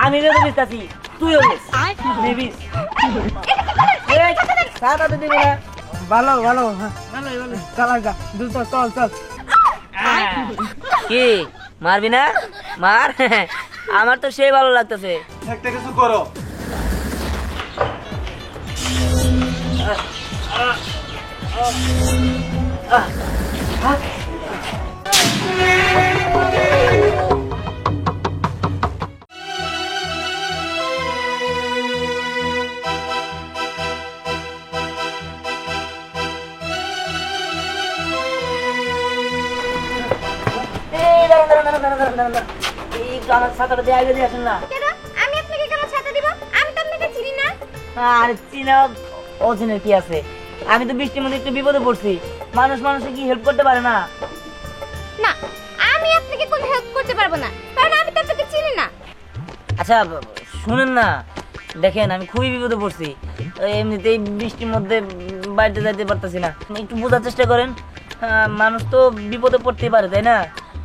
আমি রেখে দিতেছি, তুইও নেবিস। ছাতা তো দিবি না। ভালো ভালো চালাগা দ্রুত চল চল। কি মারবি না? মার। আমার তো সেই ভালো লাগতেছে। একটা কিছু করো। আমার ছাতাটা দিয়ে আগে দিয়ে আসেন না। আমি আপনাকে কেন ছাতা দিব? আমি তো আপনাকে চিনি না। আর চিনা অচিনের কি আছে? আমি তো বৃষ্টির মধ্যে একটু বিপদে পড়ছি, মানুষে কি হেল্প করতে পারে না? না, আমি আপনাকে কোনো হেল্প করতে পারবো না, কারণ আমি তো আপনাকে চিনি না। আচ্ছা শুনেন না, দেখেন আমি খুবই বিপদে পড়ছি, এমনিতেই বৃষ্টির মধ্যে বাড়িতে যাইতে পারতেছি না, একটু বোঝার চেষ্টা করেন। মানুষ তো বিপদে পড়তেই পারে, তাই না?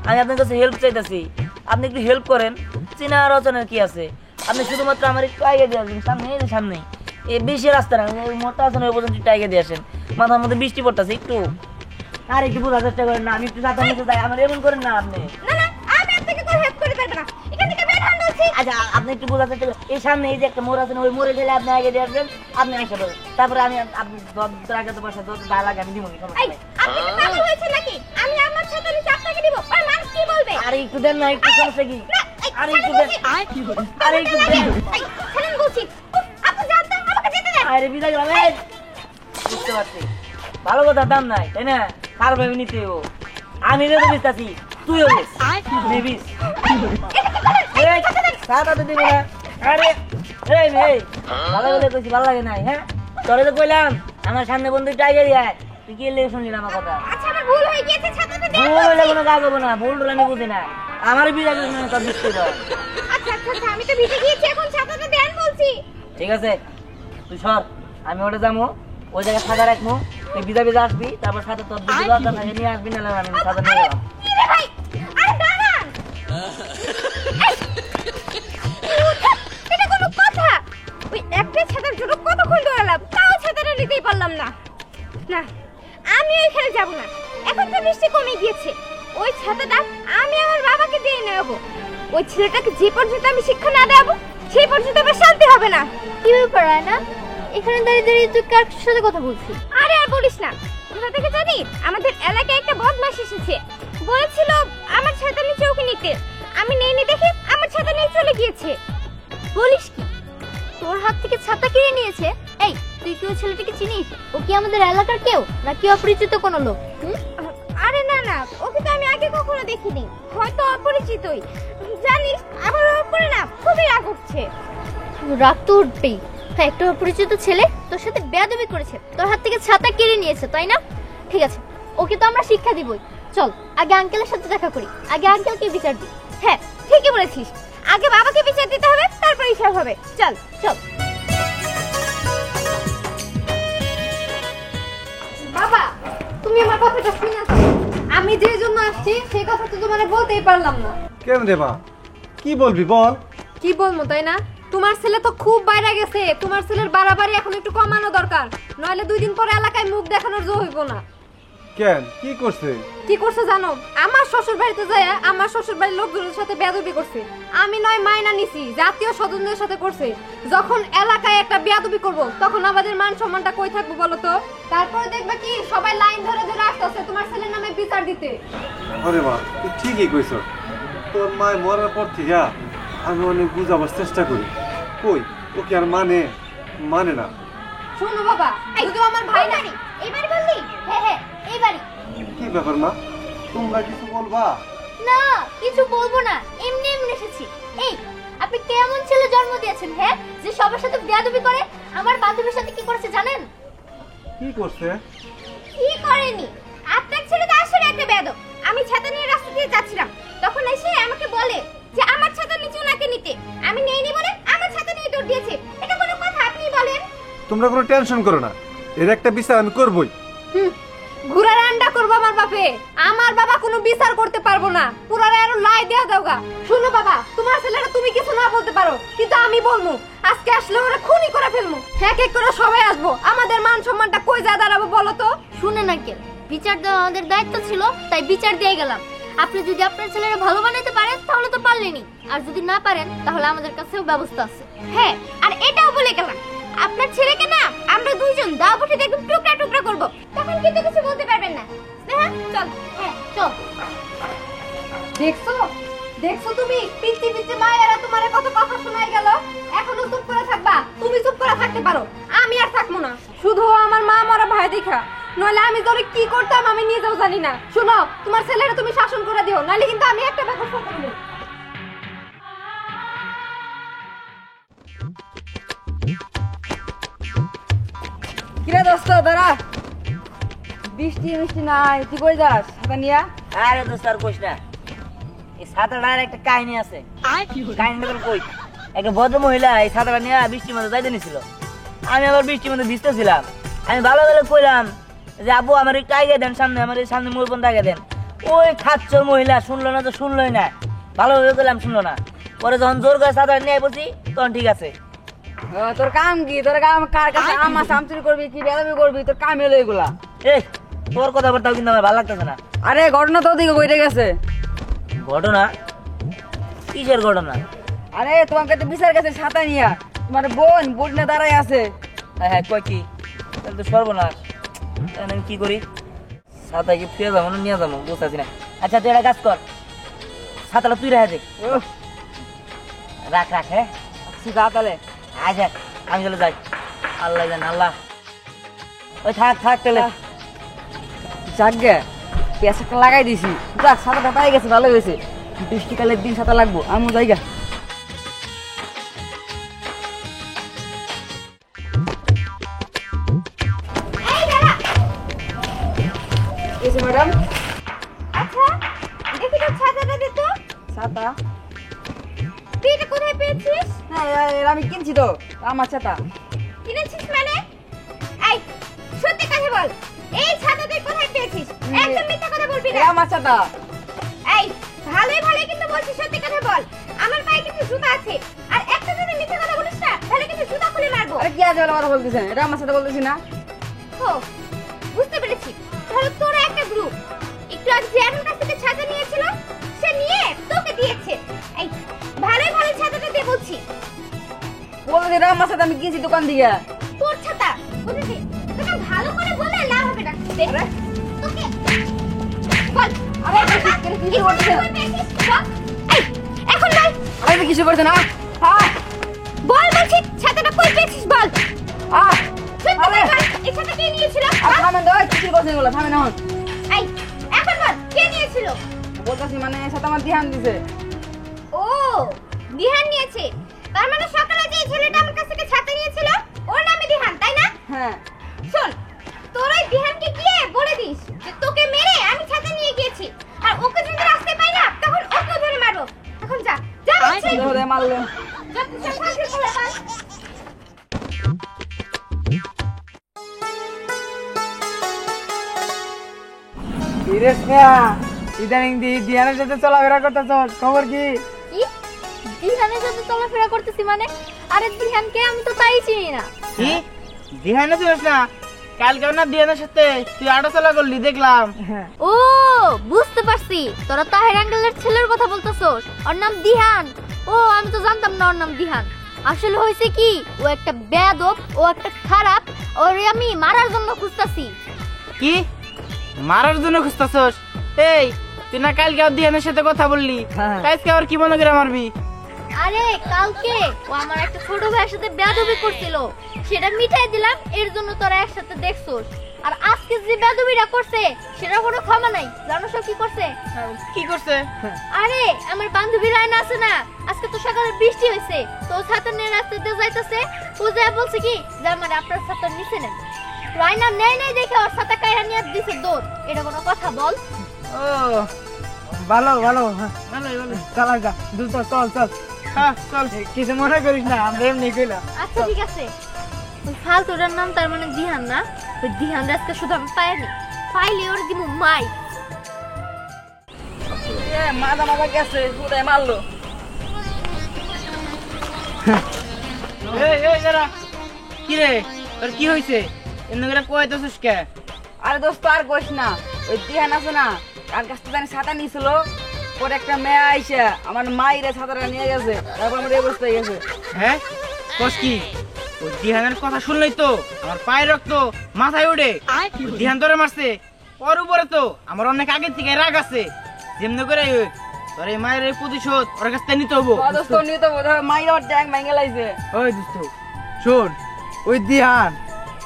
আমি আপনার কাছে হেল্প চাইতেছি, আপনি একটু হেল্প করেন। চেনা আর অচেনার কি আছে? আপনি শুধুমাত্র আমার একটু আগে দিয়ে আসবেন, সামনে এই বেশি রাস্তা না, মোটা আছে না, ওই পর্যন্ত একটু আগে দিয়ে আসেন। মাথার মধ্যে বৃষ্টি পড়তেছে, একটু আর একটু বোঝার চেষ্টা করেন না। আমি একটু ছাতা নিতে যাই, আমার এমন করেন না আপনি। না না, আমি আপনাকে কোনো হেল্প করতে পারবো না, এখান থেকে বের হন বলছি। আচ্ছা আপনি একটু বোঝার চেষ্টা করেন, এই সামনে এই যে একটা মোড় আছে না, ওই মোড়ে গেলে আপনি আগে দিয়ে আসবেন, আপনি আসা পড়বেন, তারপরে আমি আপনি আগে তো বসে যা লাগে আমি দিব। এই, আপনি কি পাগল হয়েছে নাকি? আমি আমার ছাতা নিচে আপনাকে দিব, আর মানুষ কি বলবে? আরে একটু দেন না, একটু সমস্যা কি? না, এই, আরে একটু ছাড়েন দেন, বলছি। আরে একটু দেন। এই, ছাড়েন বলছি। উফ, আপনি জানতেন, আমাকে যেতে দেন। আরে বিদায় গেলাম। এই, বুঝতে পারছি, ভালো কথা দাম নাই, তাই না? কার ভাবে নিতে ও? আমি রেখে দিতেছি, তুইও নেবিস। এই, ছাতা তো দিবি না। আরে এই ভালো বলে কইছি, ভালো লাগে নাই? হ্যাঁ তোরে তো কইলাম আমার সামনে বন্ধু টাইগার আয়, তুই কি লেগে শুনলি না আমার কথা? আচ্ছা, আমার ভুল হয়ে গিয়েছে, ছাতাটা দেন। ভুল হইলে কোনো কাজ হবো না, ভুল টুল আমি বুঝি না, আমার বিদায় সব বুঝতে হয়। আচ্ছা আচ্ছা আচ্ছা, আমি তো ভিজে গিয়েছি, এখন ছাতাটা দেন বলছি। ঠিক আছে তুই সর, আমি ওটা যাবো, ওই জায়গায় সাদা রাখবো, তুই ভিজা আসবি, তারপর সাথে তোর যদি দরকার থাকে নিয়ে আসবি, না আমি সাদা নিয়ে গেলাম। কি রে ভাই? আরে দাঁড়ান। এটা কোনো কথা? ওই একটা ছাতার জন্য কতক্ষণ দৌড়ালাম, তাও ছাতাটা নিতেই পারলাম না। না, আমি ওইখানে যাব না, এখন তো বৃষ্টি কমে গিয়েছে। ওই ছাতাটা আমি আমার বাবাকে দিয়ে নেব। ওই ছেলেটাকে যে পর্যন্ত আমি শিক্ষা না দেব, সেই পর্যন্ত আমার শান্তি হবে না। কি ব্যাপার না এখানে দাঁড়িয়ে দাঁড়িয়ে তুই কার সাথে কথা বলছিস? আরে আর বলিস না, কোথা থেকে জানি আমাদের এলাকায় একটা বদমাশ এসেছে, বলেছিল আমার ছাতা নিচে ওকে নিতে। আমি নেইনি দেখে আমার ছাতা নিয়ে চলে গিয়েছে। বলিস কি, তোর হাত থেকে ছাতা কিনে নিয়েছে? এই তুই কি ওই ছেলেটাকে চিনিস? ও কি আমাদের এলাকার কেউ নাকি অপরিচিত কোনো লোক? আরে না না, ওকে তো আমি আগে কখনো দেখিনি, হয়তো অপরিচিতই। জানিস আমার ওর উপরে না খুবই রাগ উঠছে। রাগ তো উঠবেই, হ্যাঁ একটা অপরিচিত ছেলে তোর সাথে বেয়াদবি করেছে, তোর হাত থেকে ছাতা কিনে নিয়েছে, তাই না? ঠিক আছে, ওকে তো আমরা শিক্ষা দিবই। চল আগে আঙ্কেলের সাথে দেখা করি, আগে আঙ্কেলকে বিচার দিই। হ্যাঁ ঠিকই বলেছিস, আগে বাবাকে বিচার দিতে হবে, তারপর হিসাব হবে। চল চল। বাবা, তুমি আমার কথাটা শুনে নাও। আমি যে জন্য আসছি সেই কথা তো তোমারে বলতেই পারলাম না। কেন রে মা, কি বলবি বল? কি বলবো তাই না? তোমার ছেলে তো খুব বাইরে গেছে, তোমার ছেলের বাড়াবাড়ি এখন একটু কমানো দরকার, নইলে 2 দিন পরে এলাকায় মুখ দেখানোর জো হইব না। কেন কি করছে? কি করছে জানো? আমার শ্বশুর বাড়িতে যায় আমার শ্বশুর বাড়ির লোকজনের সাথে বেয়াদবি করছে। আমি নয় মাইনা নিছি, জাতীয় স্বজনদের সাথে করছে। যখন এলাকায় একটা বেয়াদবি করব, তখন আমাদের মান সম্মানটা কই থাকবো বলো তো? তারপরে দেখবা কি সবাই লাইন ধরে ধরে আসতেছে তোমার ছেলের নামে বিচার দিতে। আরে মা তুই ঠিকই কইছ, তোর মা মরার পর থেকে আমি অনেক বুঝাবার চেষ্টা করি, কই ও কি আর মানে না। শোনো বাবা, শুধু আমার ভাই না। এইবারই বললি? হ্যাঁ হ্যাঁ এইবারই। কি ব্যাপার মা, তোমরা কিছু বলবা? না কিছু বলবো না, এমনি এমনি এসেছি। এই আপনি কেমন ছেলে জন্ম দিয়েছেন হ্যাঁ, যে সবার সাথে বেয়াদবি করে? আমার বান্ধবীর সাথে কি করেছে জানেন? কি করছে? কি করেনি? আপনার ছেলে তো আসলে একটা বেয়াদব। আমি ছাতা নিয়ে রাস্তা দিয়ে যাচ্ছিলাম, তখন এসে আমাকে বলে যে আমার ছাতা নিচে ওনাকে নিতে। আমি নেইনি বলে আমার ছাতা নিয়ে দৌড় দিয়েছে। এটা কোনো কথা? আপনি বলেন। তোমরা কোনো টেনশন করো না, এর একটা বিচার আমি করবই। ঘুরার আন্ডা করবো আমার বাপে, আমার বাবা কোনো বিচার করতে পারবো না, পুরারে আরো লাই দেয়া দাওগা। শুনো বাবা, তোমার ছেলেরা তুমি কিছু না বলতে পারো, কিন্তু আমি বলবো আজকে আসলে ওরা খুনি করে ফেলবো। এক এক করে সবাই আসবো, আমাদের মান সম্মানটা কই যা দাঁড়াবো বলো তো? শুনেন আঙ্কেল, বিচার দেওয়া আমাদের দায়িত্ব ছিল, তাই বিচার দিয়ে গেলাম। আপনি যদি আপনার ছেলেরা ভালো বানাতে পারেন তাহলে তো পারলেনই, আর যদি না পারেন তাহলে আমাদের কাছেও ব্যবস্থা আছে। হ্যাঁ, আর এটাও বলে গেলাম আপনার ছেলেকে না আমরা দুইজন দাও বসে একদম টুকরা টুকরা করব, তখন কিন্তু কিছু বলতে পারবেন না। হ্যাঁ চল। হ্যাঁ চল। দেখছো দেখছো তুমি পিচ্ছি পিচ্ছি মায়েরা তোমারে কত কথা শোনাই গেল। এখনো চুপ করে থাকবা? তুমি চুপ করে থাকতে পারো, আমি আর থাকবো না। শুধু আমার মা মরা ভয় দেখা, নইলে আমি তোরে কি করতাম আমি নিজেও জানি না। শোনো, তোমার ছেলেরা তুমি শাসন করে দিও, নাহলে কিন্তু আমি একটা ব্যবস্থা করব। কিরে দোস্ত দাঁড়া, বৃষ্টি মিষ্টি নাই, তুই কই যাস ছাতা নিয়া? আরে দোস্ত আর কইস না, এই ছাতাটার একটা কাহিনী আছে। কাহিনীটা তোর কই। একটা ভদ্র মহিলা এই ছাতাটা নিয়ে বৃষ্টির মধ্যে যাইতে নিছিল। আমি আবার বৃষ্টির মধ্যে ভিজতেছিলাম। আমি ভালো ভালো কইলাম যে আব্বু আমার একটু আগে দেন, সামনে আমার এই সামনে মূল পর্যন্ত আগে দেন। ওই খাচ্চর মহিলা শুনলো না, তো শুনলোই না। ভালোভাবে কইলাম, শুনলো না। পরে যখন জোর করে ছাতাটা নিয়ে বলছি তখন ঠিক আছে। তোর কাম কি? তোর কাম কার কাছে আমার সামচুরি করবি, কি বেদাবি করবি? তোর কাম হলো এগুলা। এই তোর কথাবার্তাও কিন্তু আমার ভালো লাগতেছে না। আরে ঘটনা তো ওদিকে বইতে গেছে। ঘটনা? কিসের ঘটনা? আরে তোমার কাছে বিচার গেছে ছাতা নিয়া, তোমার বোন বোট নিয়ে দাঁড়াই আছে। হ্যাঁ হ্যাঁ, কয় কি? তাহলে তো সর্বনাশ। এখন আমি কি করি? ছাতা কি ফিরে যাবো না নিয়ে যাবো বুঝতেছি না। আচ্ছা তুই একটা কাজ কর, ছাতাটা তুই রেখে দে। রাখ রাখ। হ্যাঁ যা তাহলে। আচ্ছা আমি চলে যাই। আল্লাহ জান আল্লাহ। ওই থাক থাক তাহলে। যাকগে পেঁচাটা লাগাই দিছি, যাক ছাতাটা পাই গেছে, ভালো হয়েছে। বৃষ্টিকালের দিন ছাতা লাগবো, আমিও যাইগা। এই দাঁড়া। এসে ম্যাডাম আচ্ছা দেখি তো ছাতাটা দে তো। ছাতা? তুই এটা কোথায় পেয়েছিস? হ্যাঁ এর আমি কিনছি তো, আমার ছাতা। কিনেছিস মানে? এই সত্যি কথা বল, এই ছাতা তুই কোথায় পেয়েছিস? একদম মিথ্যা কথা বলবি না। এটা আমার ছাতা। এই ভালোই ভালোই কিন্তু বলছিস, সত্যি কথা বল। আমার পায়ে কিন্তু জুতা আছে, আর একটা যদি মিথ্যা কথা বলিস না তাহলে কিন্তু জুতা খুলে মারবো। আরে কি আজ কথা বলতেছেন? এটা আমার সাথে বলতেছি না। ও বুঝতে পেরেছি, তাহলে তোরা একটা গ্রুপ। একটু আগে যে আমার কাছ থেকে ছাতা নিয়েছিল সে নিয়ে তোকে দিয়েছে। এই ভালোই ভালো ছাতাটা দে বলছি। বলতে এটা আমার সাথে আমি কিনছি দোকান থেকে। তোর ছাতা বুঝেছি, তোকে ভালো করে বলে লাভ হবে না। দে তোকে বল। আরে কিছু করছে না। এই এখন বল। আরে কিছু করছে না। বল বলছি, ছাতাটা কই পেয়েছিস বল। সত্যি আরে। করে বল, এই ছাতা কে নিয়েছিল? থামেন তো, কিছু করছে এগুলো, থামেন এখন। এই এখন বল, কে নিয়েছিল? বলতেছি মানে সাথে আমার ধ্যান দিছে। ও দিহান নিয়েছে, তার মানে সকালে যে ছেলেটা আমার কাছ থেকে ছাতা নিয়েছিল ওর নামে দিহান, তাই না? হ্যাঁ শোন, তোর ওই দিহানকে গিয়ে বলে দিস যে তোকে মেরে আমি ছাতা নিয়ে গিয়েছি, আর ওকে যদি রাস্তায় পাই না তখন ওকেও ধরে মারবো। এখন যা যা বলছি। ধরে মারলো। যা, তুই সব ফাঁসি করে পাস। ইরেশ মিয়া, ইদানিং দিয়ানের সাথে চলাফেরা করতেছ, খবর কি? কি দিহানের সাথে চলাফেরা করতেছি মানে? আরে দিহানকে আমি তো তাই চিনি না। কি দিহানে চিনিস না? কালকে না দিহানের সাথে তুই আটা চলা করলি দেখলাম। ও বুঝতে পারছি, তোরা তাহের আঙ্কেলের ছেলের কথা বলতেছস। ওর নাম দিহান। ও আমি তো জানতাম না ওর নাম দিহান। আসলে হয়েছে কি, ও একটা বেয়াদব, ও একটা খারাপ, ওরে আমি মারার জন্য খুঁজতাছি। কি মারার জন্য খুঁজতেছস? এই তুই না কালকে দিহানের সাথে কথা বললি, হ্যাঁ। আজকে আবার কি মনে করে মারবি? আরে কালকে ও আমার একটা ছোট ভাইয়ের সাথে বেয়াদবি করছিল, সেটা মিটাই দিলাম, এর জন্য তোরা একসাথে দেখছস। আর আজকে যে বেয়াদবিটা করছে সেটা কোনো ক্ষমা নাই। জানো সে কি করছে? কি করছে? আরে আমার বান্ধবী রায়না আছে না, আজকে তো সকালে বৃষ্টি হয়েছে, তো ও ছাতা নিয়ে রাস্তা দিয়ে যাইতেছে। ও যা বলছে কি যে আমার আপনার ছাতা নিচে নেন। রায়না নেই নেই দেখে ওর ছাতা কাইরা নিয়ে দিছে দৌড়। এটা কোনো কথা বল? ও ভালো ভালো, ভালোই ভালো। চালা যা দ্রুত, চল চল। হ্যাঁ চল। কিছু মনে করিস না, আমরা এমনি কইলাম। আচ্ছা ঠিক আছে। ওই ফালতুটার নাম তার মানে দিহান না? ওই দিহান আজকে শুধু আমি পাইনি, পাইলে ওর দিব মাই। মাথা মাথা গেছে, কোথায় মারলো? এই দাঁড়া, কি রে তোর কি হয়েছে? এমনি করে কইতেছিস কে? আরে দোস্ত আর কইস না, ওই দিহান আছে না, কার কাছ থেকে ছাতা নিয়েছিল, পরে একটা মেয়ে আইসা আমার মাইরে ছাতাটা নিয়ে গেছে, তারপর আমার এই অবস্থা হয়ে গেছে। হ্যাঁ কস কি? ওই দিহানের কথা শুনলেই তো আমার পায়ের রক্ত মাথায় ওঠে। দিহান ধরে মারছে, ওর উপরে তো আমার অনেক আগে থেকে রাগ আছে। যেমনি করে হোক তোর এই মায়ের এই প্রতিশোধ ওর কাছ থেকে নিতে হবো। দোস্ত নিয়ে তো মাইরে আমার ট্যাঙ্ক ভেঙে লাইছে। ওই দোস্ত শোন, ওই দিহান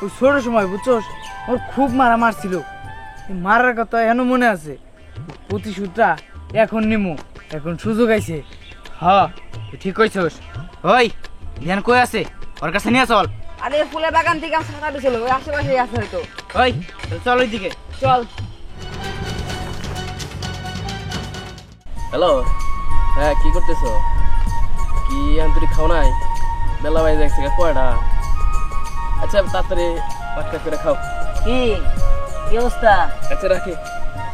ওই ছোট সময় বুঝছস ওর খুব মারা মারছিল, এই মারার কথা এখনো মনে আছে। প্রতিশোধটা এখন নিমু, এখন সুযোগ আইছে। হ্যাঁ তুই ঠিক কইছস। ওই দিহান কই আছে? ওর কাছে নিয়ে চল। আরে ফুলের বাগান থেকে আমার ছাতা দিছিল, ওই আশেপাশে আছে হয়তো। ওই চল ওইদিকে। চল। হ্যালো, হ্যাঁ কি করতেছো? কি আন্তরিক খাও নাই? বেলা বাজে দেখছে কয়টা? আচ্ছা তাড়াতাড়ি পাঁচটা করে খাও। কি কি অবস্থা? আচ্ছা রাখি।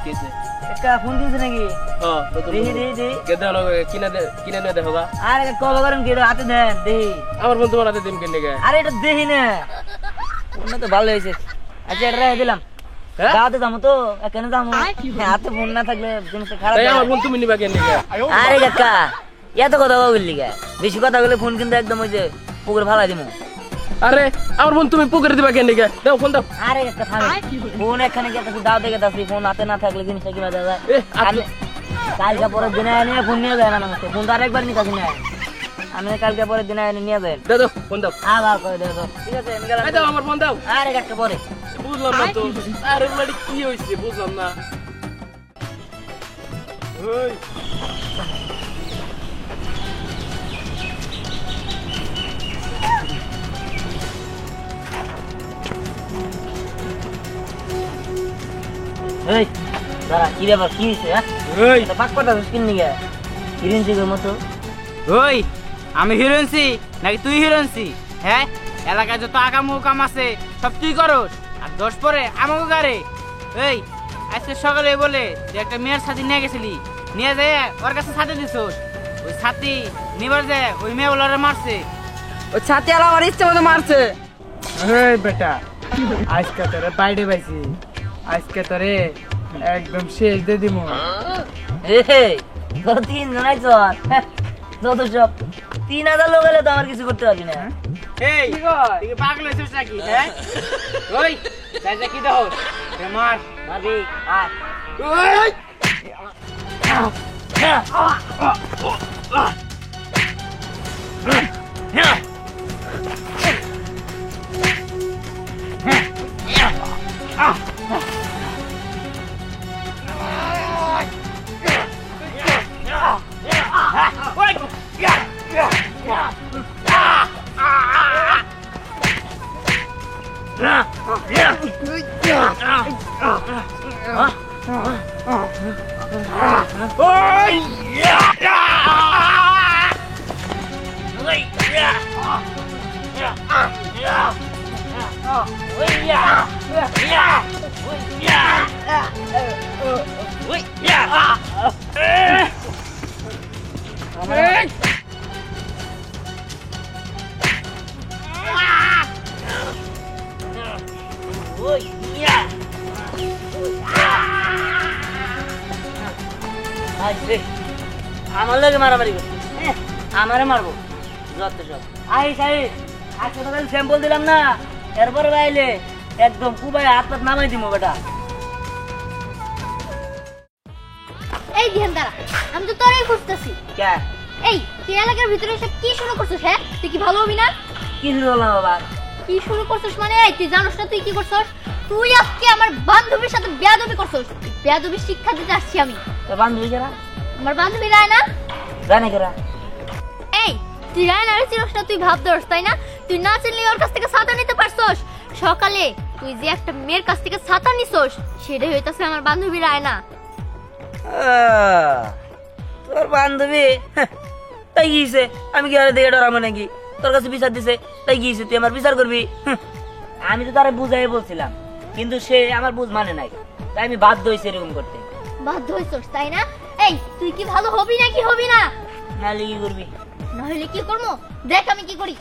কি আছে? একটা ফোন কিনছে নাকি? হ্যাঁ নতুন দেখি দেখি দেখি। গেদে হলো কিনে নিয়ে দেখো গা। আরে কবে করেন কি হাতে দেন দেখি। আমার বন্ধু বানাতে দিন কিনে গে। আরে এটা দেখি না, ফোনটা তো ভালো হয়েছে। আচ্ছা এটা রেখে দিলাম। হ্যাঁ? গাঁতে যাবো তো, এখানে যাবো। হাতে ফোন না থাকলে জিনিসটা খারাপ তাই হয়। আমার বন্ধু তুমি নিবা কিনে গে। আরে কাকা এত কথা বললি কে? বেশি কথা বলে ফোন কিন্তু একদম ওই যে পুকুরে ফালাই দিব। আরে আমার বন্ধু তুমি পুকুরে দিবা কিনে গে। দাও ফোন দাও। আরে একটা থামে, ফোন এখানে গিয়ে দাও দেখে যাচ্ছি, ফোন হাতে না থাকলে জিনিসটা কিভাবে দেওয়া যায়? এ, আচ্ছা। কালকে পরের দিনে নিয়ে ফোন নিয়ে যায় না মানুষকে, ফোন তো আরেকবার নিতে আসি না। আমি কালকে পরের দিনে নিয়ে যাই। দাও দাও ফোন দাও। আবার করে দেবো। ঠিক আছে আমি গেলাম। এই দাও আমার ফোন দাও। আরে কাকা পরে। বুঝলাম না তো। আরে বলি কি হইছে বুঝলাম না। ওই এই দাঁড়া, কি ব্যাপার, কি হয়েছে? হ্যাঁ ওই এটা পাক কথা কিন নিয়ে হিরিন চিকের মতো। ওই আমি হিরোইনসি নাকি তুই হিরোইনসি? হ্যাঁ এলাকায় যত আকাম উকাম আছে সব তুই করস, আর দোষ পরে আমাকে গারে। এই আজকে সকালে বলে তুই একটা মেয়ের সাথে নিয়ে গেছিলি, নিয়ে যায় ওর কাছে সাথে দিছস। ওই সাথী নিবার যায় ওই মেয়ে ওলারে মারছে। ওই ছাতি আলা আমার ইচ্ছে মতো মারছে। এই বেটা, আজকে তোরে বাইরে পাইছি, আজকে তোরে একদম শেষ দিয়ে দিমু। এই তোর 3 জনাই চল, যত সব 3000 লোক এলে তো আমার কিছু করতে পারবি না। এই তুই কি পাগল হয়েছিস নাকি? হ্যাঁ ওই যাই যা কি দাও মার মারবি আয়। ওই আমার লোকে মারামারি করছিস, আমারে মারবো যত সব। আই সাহেব আজকে তো স্যাম্পল দিলাম না, এরপরে বাইলে একদম কুবাই হাত পাত নামাই দিব বেটা। এই দিহান দাঁড়া, আমি তো তোরই খুঁজতেছি। কে এই তুই এলাকার ভিতরে এসে কি শুরু করছিস? হ্যাঁ তুই কি ভালো হবি না? কি শুরু হলাম আবার? কি শুরু করছিস মানে? এই তুই জানোস না তুই কি করছিস? তুই আজকে আমার বান্ধবীর সাথে বেয়াদবি করছিস। বেয়াদবি শিক্ষা দিতে আসছি আমি। তোর বান্ধবী কেরা? আমার বান্ধবী রায়না। জানে কেরা? এই তুই রায়নার চিনস না? তুই ভাব ধরস তাই না? তুই না চিনলে ওর কাছ থেকে ছাতা নিতে পারছস। সকালে তুই যে একটা মেয়ের কাছ থেকে ছাতা নিছস সেটাই হইতাছে আমার বান্ধবী রায়না। তোর বান্ধবী তাই গিয়েছে, আমি কি আরে দেখে ডরাবো নাকি? তোর কাছে বিচার দিছে তাই গিয়েছে, তুই আমার বিচার করবি? আমি তো তারা বুঝাই বলছিলাম, কিন্তু সে আমার বুঝ মানে নাই, তাই আমি বাধ্য হয়েছি এরকম করতে। বাধ্য হইছস তাই না? এই তুই কি ভালো হবি নাকি হবি না? নাহলে কি করবি? না হলে কি করবো দেখ আমি কি করি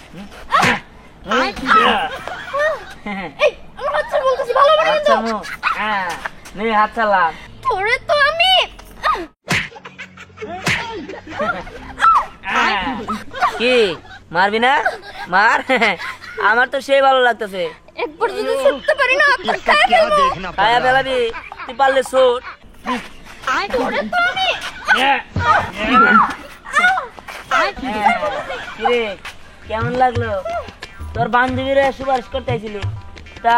এই আমার হাত ছাড় বলতেছি ভালো করে আচ্ছা কিন্তু মো হ্যাঁ নে হাত চালাম তোরে তো আমি কি মারবি না মার আমার তো সেই ভালো লাগতেছে একবার যদি ছুটতে পারি না তো খায় ফেলবো খায়া ফেলাবি তুই পারলে ছোট তোরে তো আমি কিরে কেমন লাগলো তোর বান্ধবীরা সুপারিশ করতে আইছিলি তা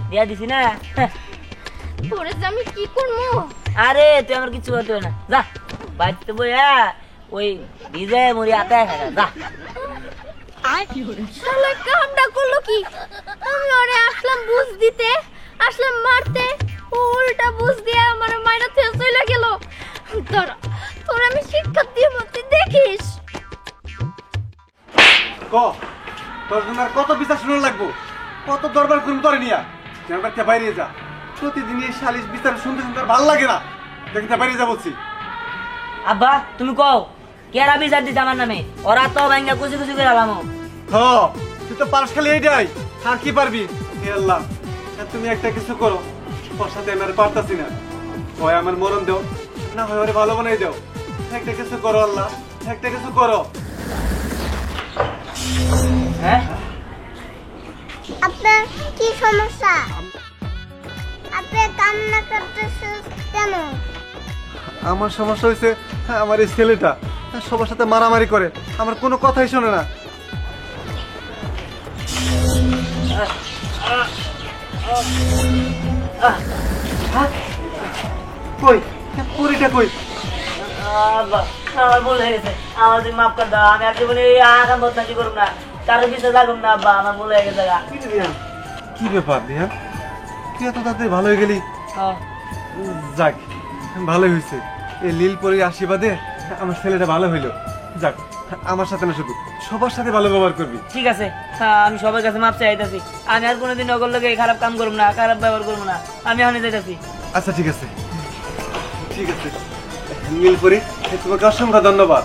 দিয়া দিছি না তোরে যে আমি কি করবো আরে তুই আমার কিছু হতে না যা বাড়িতে বই ওই ভিজে মরি আতায় খাগা যা শালা কামটা করলো কি আমি ওরে আসলাম বুঝ দিতে আসলাম মারতে ও উল্টা বুঝ দিয়ে আমার মাইরা থেকে চলে গেল তোর আমি শিক্ষা দিয়ে মতে দেখিস ক তোর জন্য আর কত বিচার শুনে লাগবো কত দরবার করুন তোরে নিয়া জানবার বাইরে যা প্রতিদিন এই সালিশ বিচার শুনতে শুনতে আর ভালো লাগে না দেখতে বাইরে যা বলছি আব্বা তুমি কও কেরা বিচার দিতে আমার নামে ওরা তো ভাঙ্গা কুচি কুচি করে আলামো হ তুই তো পারস খালি এইটাই আর কি পারবি হে আল্লাহ আর তুমি একটা কিছু করো ওর সাথে আমি আর পারতাছি না হয় আমার মরণ দেও না হয় ওরে ভালো বানাই দেও একটা কিছু করো আল্লাহ একটা কিছু করো হ্যাঁ আপনার কি সমস্যা আপনি কান্না করতেছেন কেন আমার সমস্যা হয়েছে আমার এই ছেলেটা সবার সাথে মারামারি করে আমার কোনো কথাই শোনে না কই পুরিটা কই আব্বা আমার ভুল হয়ে গেছে আমার তুমি মাফ করে দাও আমি আর জীবনে আগাম বদনামি করুম না কারো পিছিয়ে লাগুম না আব্বা আমার ভুল হয়ে গেছে কি ব্যাপার দিহা তুই এত তাড়াতাড়ি ভালো হয়ে গেলি যাক ভালোই হয়েছে এই লীলপরির আশীর্বাদে আমার ছেলেটা ভালো হইলো যাক আমার সাথে না শুধু সবার সাথে ভালো ব্যবহার করবি ঠিক আছে আমি সবার কাছে মাপ চাইতেছি আমি আর কোনোদিন নগর লোকে খারাপ কাম করবো না খারাপ ব্যবহার করবো না আমি এখানে যাইতেছি আচ্ছা ঠিক আছে ঠিক আছে নীলপরি তোমাকে অসংখ্য ধন্যবাদ